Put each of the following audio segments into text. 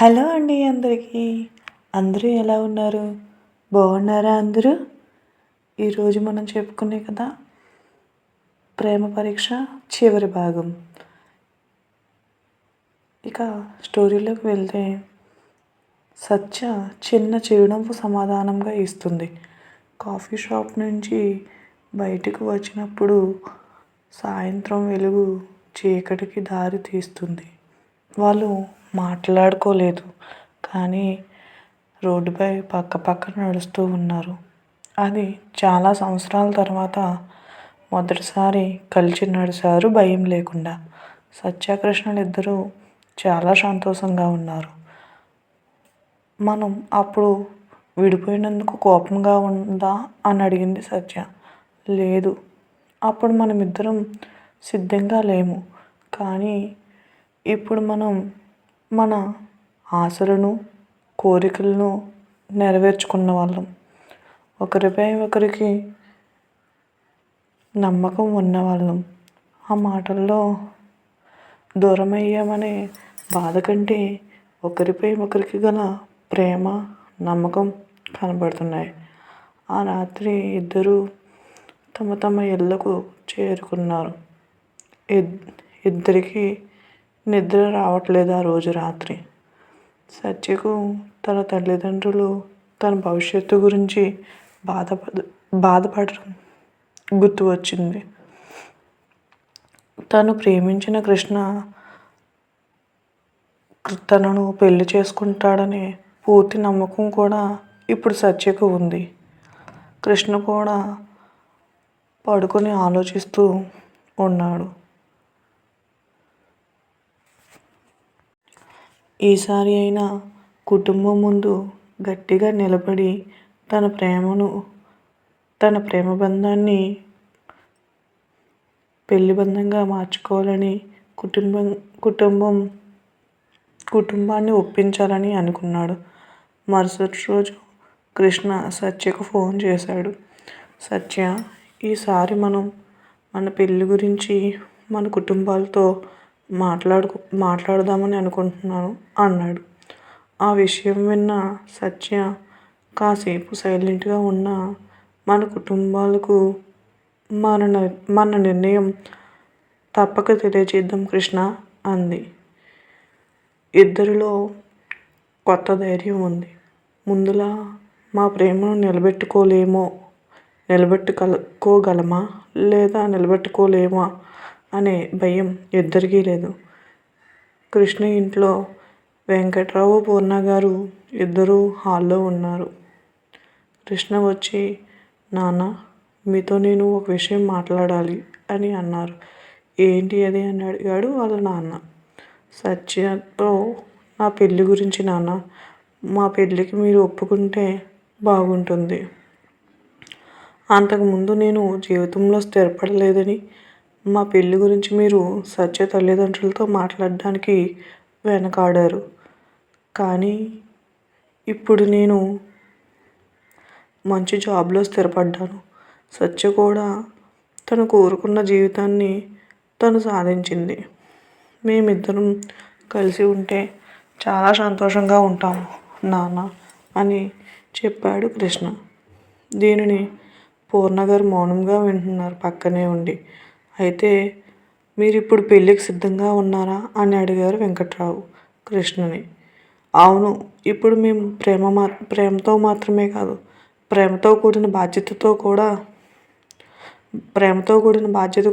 Hello అండి అందరికీ. అందరూ ఎలా ఉన్నారు? బాగున్నారా అందరూ? ఈరోజు మనం చెప్పుకునే కథ ప్రేమ పరీక్ష చివరి భాగం. ఇక స్టోరీలోకి వెళ్తే సత్య చిన్న చిరునవ్వు సమాధానంగా ఇస్తుంది. కాఫీ షాప్ నుంచి బయటకు వచ్చినప్పుడు సాయంత్రం వెలుగు చీకటికి దారి తీస్తుంది. వాళ్ళు మాట్లాడుకోలేదు, కానీ రోడ్డుపై పక్కపక్కన నడుస్తూ ఉన్నారు. అది చాలా సంవత్సరాల తర్వాత మొదటిసారి కలిసి నడిచారు భయం లేకుండా. సత్యకృష్ణలు ఇద్దరూ చాలా సంతోషంగా ఉన్నారు. మనం అప్పుడు విడిపోయినందుకు కోపంగా ఉందా అని అడిగింది సత్య. లేదు, అప్పుడు మనమిద్దరం సిద్ధంగా లేము, కానీ ఇప్పుడు మనం మన ఆశలను కోరికలను నెరవేర్చుకున్న వాళ్ళం. ఒకరిపై ఒకరికి నమ్మకం ఉన్నవాళ్ళం. ఆ మాటల్లో దూరమయ్యామనే బాధ కంటే ఒకరిపై ఒకరికి గల ప్రేమ, నమ్మకం కనబడుతున్నాయి. ఆ రాత్రి ఇద్దరూ తమ తమ ఇళ్లకు చేరుకున్నారు. ఇద్దరికీ నిద్ర రావట్లేదు ఆ రోజు రాత్రి. సత్యకు తన తల్లిదండ్రులు, తన భవిష్యత్తు గురించి బాధపడడం గుర్తు వచ్చింది. తను ప్రేమించిన కృష్ణ తనను పెళ్లి చేసుకుంటాడనే పూర్తి నమ్మకం కూడా ఇప్పుడు సత్యకు ఉంది. కృష్ణ కూడా పడుకొని ఆలోచిస్తూ ఉన్నాడు. ఈసారి అయినా కుటుంబం ముందు గట్టిగా నిలబడి తన ప్రేమ బంధాన్ని పెళ్లి బంధంగా మార్చుకోవాలని కుటుంబాన్ని ఒప్పించాలని అనుకున్నాడు. మరుసటి రోజు కృష్ణ సత్యకు ఫోన్ చేశాడు. సత్య, ఈసారి మనం మన పెళ్లి గురించి మన కుటుంబాలతో మాట్లాడదామని అనుకుంటున్నాను అన్నాడు. ఆ విషయం విన్న సత్య కాసేపు సైలెంట్గా ఉన్న మన కుటుంబాలకు మన నిర్ణయం తప్పక తెలియజేద్దాం కృష్ణ అంది. ఇద్దరిలో కొత్త ధైర్యం ఉంది. ముందులా మా ప్రేమను నిలబెట్టుకోగలమా లేదా నిలబెట్టుకోలేమా అనే భయం ఇద్దరికీ లేదు. కృష్ణ ఇంట్లో వెంకట్రావు, పూర్ణ గారు ఇద్దరూ హాల్లో ఉన్నారు. కృష్ణ వచ్చి, నాన్న, మీతో నేను ఒక విషయం మాట్లాడాలి అని అన్నారు. ఏంటి అది అని అడిగాడు వాళ్ళ నాన్న. సత్యతో నా పెళ్లి గురించి నాన్న. మా పెళ్ళికి మీరు ఒప్పుకుంటే బాగుంటుంది. అంతకుముందు నేను జీవితంలో స్థిరపడలేదని మా పెళ్లి గురించి మీరు సత్య తల్లిదండ్రులతో మాట్లాడడానికి వెనకాడారు. కానీ ఇప్పుడు నేను మంచి జాబ్లో స్థిరపడ్డాను. సత్య కూడా తను కోరుకున్న జీవితాన్ని తను సాధించింది. మేమిద్దరం కలిసి ఉంటే చాలా సంతోషంగా ఉంటాము నాన్న అని చెప్పాడు కృష్ణ. దీనిని పూర్ణగారు మౌనంగా వింటున్నారు పక్కనే ఉండి. అయితే మీరు ఇప్పుడు పెళ్ళికి సిద్ధంగా ఉన్నారా అని అడిగారు వెంకట్రావు కృష్ణని. అవును, ఇప్పుడు మేము ప్రేమతో మాత్రమే కాదు, ప్రేమతో కూడిన బాధ్యత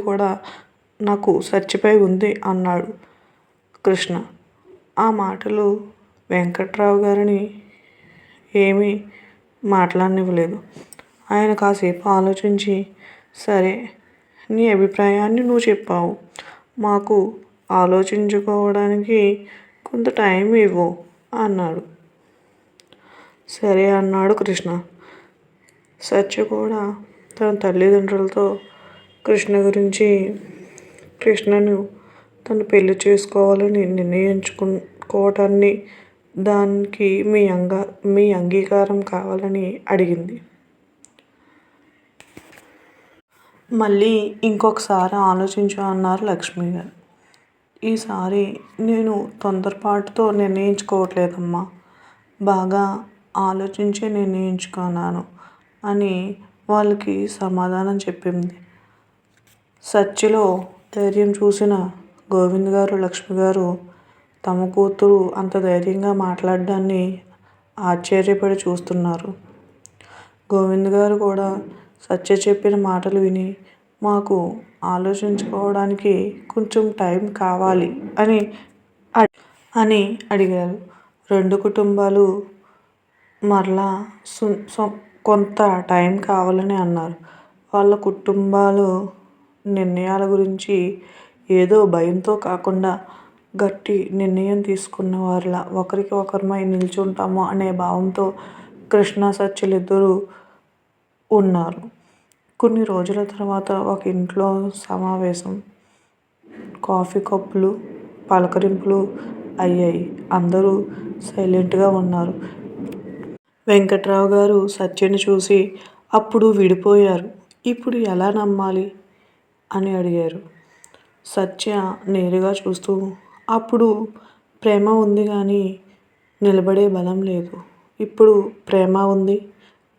కూడా నాకు సత్యపై ఉంది అన్నాడు కృష్ణ. ఆ మాటలు వెంకట్రావు గారిని ఏమీ మాట్లాడనివ్వలేదు. ఆయన కాసేపు ఆలోచించి, సరే, నీ అభిప్రాయాన్ని నువ్వు చెప్పావు, మాకు ఆలోచించుకోవడానికి కొంత టైం ఇవ్వు అన్నాడు. సరే అన్నాడు కృష్ణ. సత్య కూడా తన తల్లిదండ్రులతో కృష్ణను తను పెళ్లి చేసుకోవాలని నిర్ణయించుకోవటాన్ని, దానికి మీ అంగీకారం కావాలని అడిగింది. మళ్ళీ ఇంకొకసారి ఆలోచించు అన్నారు లక్ష్మి గారు. ఈసారి నేను తొందరపాటుతో నిర్ణయించుకోవట్లేదమ్మా, బాగా ఆలోచించి నిర్ణయించుకున్నాను అని వాళ్ళకి సమాధానం చెప్పింది. సత్యలో ధైర్యం చూసిన గోవింద్ గారు, లక్ష్మి గారు తమ కూతురు అంత ధైర్యంగా మాట్లాడడాన్ని ఆశ్చర్యపడి చూస్తున్నారు. గోవింద్ గారు కూడా సత్య చెప్పిన మాటలు విని మాకు ఆలోచించుకోవడానికి కొంచెం టైం కావాలి అని అడిగారు. రెండు కుటుంబాలు మరలా కొంత టైం కావాలని అన్నారు. వాళ్ళ కుటుంబాలు నిర్ణయాల గురించి ఏదో భయంతో కాకుండా గట్టి నిర్ణయం తీసుకున్న వారిలా ఒకరికి ఒకరమై నిల్చుంటాము అనే భావంతో కృష్ణ సత్యలిద్దరూ ఉన్నారు. కొన్ని రోజుల తర్వాత ఒక ఇంట్లో సమావేశం. కాఫీ కప్పులు, పలకరింపులు అయ్యాయి. అందరూ సైలెంట్గా ఉన్నారు. వెంకట్రావు గారు సత్యని చూసి, అప్పుడు విడిపోయారు, ఇప్పుడు ఎలా నమ్మాలి అని అడిగారు. సత్య నేరుగా చూస్తూ, అప్పుడు ప్రేమ ఉంది కానీ నిలబడే బలం లేదు. ఇప్పుడు ప్రేమ ఉంది,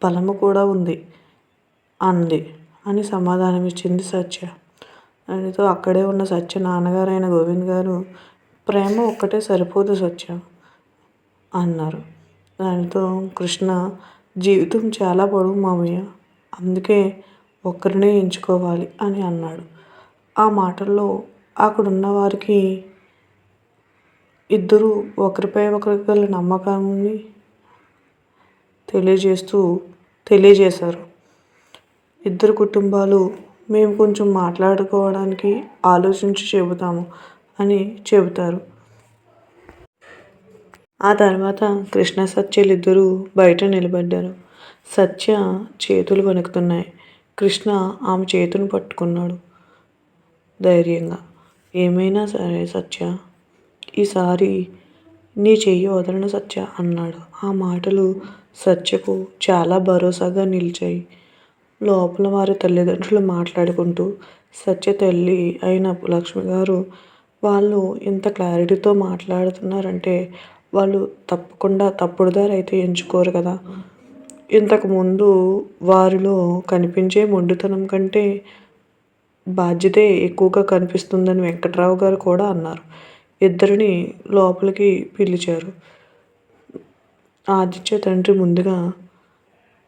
బలము కూడా ఉంది అంది అని సమాధానమిచ్చింది సత్య. దానితో అక్కడే ఉన్న సత్య నాన్నగారైన గోవింద్ గారు, ప్రేమ ఒక్కటే సరిపోదు సత్య అన్నారు. దానితో కృష్ణ, జీవితం చాలా పొడవు మామయ్య, అందుకే ఒక్కరినే ఎంచుకోవాలి అని అన్నాడు. ఆ మాటల్లో అక్కడున్న వారికి ఇద్దరూ ఒకరిపై ఒకరికి గల నమ్మకాన్ని తెలియజేశారు. ఇద్దరు కుటుంబాలు మేము కొంచెం మాట్లాడుకోవడానికి ఆలోచించి చెబుతాము అని చెబుతారు. ఆ తర్వాత కృష్ణ సత్యలిద్దరూ బయట నిలబడ్డారు. సత్య చేతులు వణుకుతున్నాయి. కృష్ణ ఆమె చేతును పట్టుకున్నాడు ధైర్యంగా. ఏమైనా సరే సత్య, ఈసారి నీ చెయ్యి వదలను సత్య అన్నాడు. ఆ మాటలు సత్యకు చాలా భరోసాగా నిలిచాయి. లోపల వారి తల్లిదండ్రులు మాట్లాడుకుంటూ, సత్య తల్లి అయిన లక్ష్మి గారు, వాళ్ళు ఇంత క్లారిటీతో మాట్లాడుతున్నారంటే వాళ్ళు తప్పకుండా తప్పుడు దారి అయితే ఎంచుకోరు కదా. ఇంతకుముందు వారిలో కనిపించే మొండితనం కంటే బాధ్యతే ఎక్కువగా కనిపిస్తుందని వెంకట్రావు గారు కూడా అన్నారు. ఇద్దరిని లోపలికి పిలిచారు. ఆదిత్య తండ్రి ముందుగా,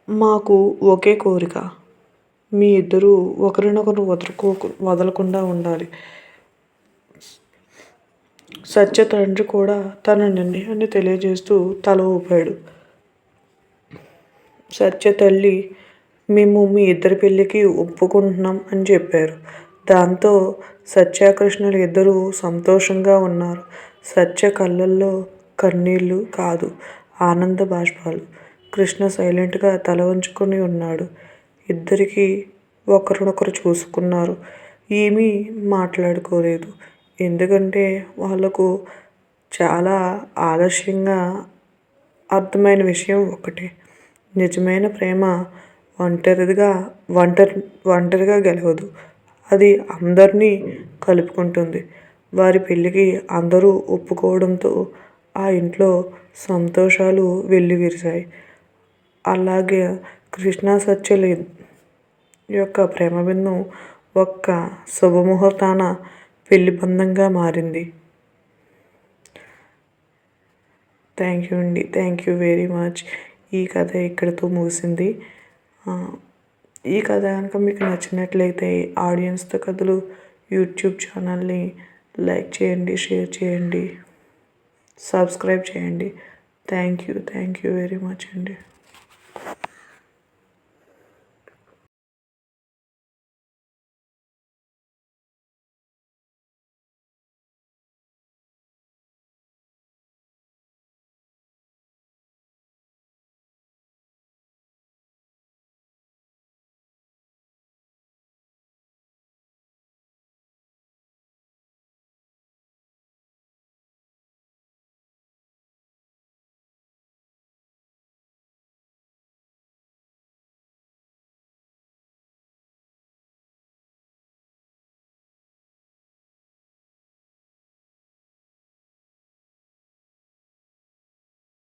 మాకు ఒకే కోరిక, మీ ఇద్దరూ ఒకరినొకరు వదలకుండా ఉండాలి. సత్య తండ్రి కూడా తన నిర్ణయాన్ని తెలియజేస్తూ తల ఊపాడు. సత్య తల్లి, మేము మీ ఇద్దరి పెళ్ళికి ఒప్పుకుంటున్నాం అని చెప్పారు. దాంతో సత్యకృష్ణలు ఇద్దరూ సంతోషంగా ఉన్నారు. సత్య కళ్ళల్లో కన్నీళ్ళు కాదు, ఆనంద బాష్పాలు. కృష్ణ సైలెంట్గా తల వంచుకొని ఉన్నాడు. ఇద్దరికీ ఒకరినొకరు చూసుకున్నారు. ఏమీ మాట్లాడుకోలేదు. ఎందుకంటే వాళ్లకు చాలా ఆలస్యంగా అర్థమైన విషయం ఒకటే, నిజమైన ప్రేమ ఒంటరిగా గెలవదు, అది అందరినీ కలుపుకుంటుంది. వారి పెళ్ళికి అందరూ ఒప్పుకోవడంతో ఆ ఇంట్లో సంతోషాలు వెల్లివిరిశాయి. అలాగే కృష్ణ సత్యల యొక్క ప్రేమబంధం ఒక్క శుభముహూర్తాన పెళ్లి బంధంగా మారింది. థ్యాంక్ యూ అండి, థ్యాంక్ యూ వెరీ మచ్. ఈ కథ ఇక్కడితో ముగిసింది. ఈ కథ కనుక మీకు నచ్చినట్లయితే ఆడియన్స్తో కథలు యూట్యూబ్ ఛానల్ని లైక్ చేయండి, షేర్ చేయండి, సబ్స్క్రైబ్ చేయండి. థ్యాంక్ యూ వెరీ మచ్ అండి.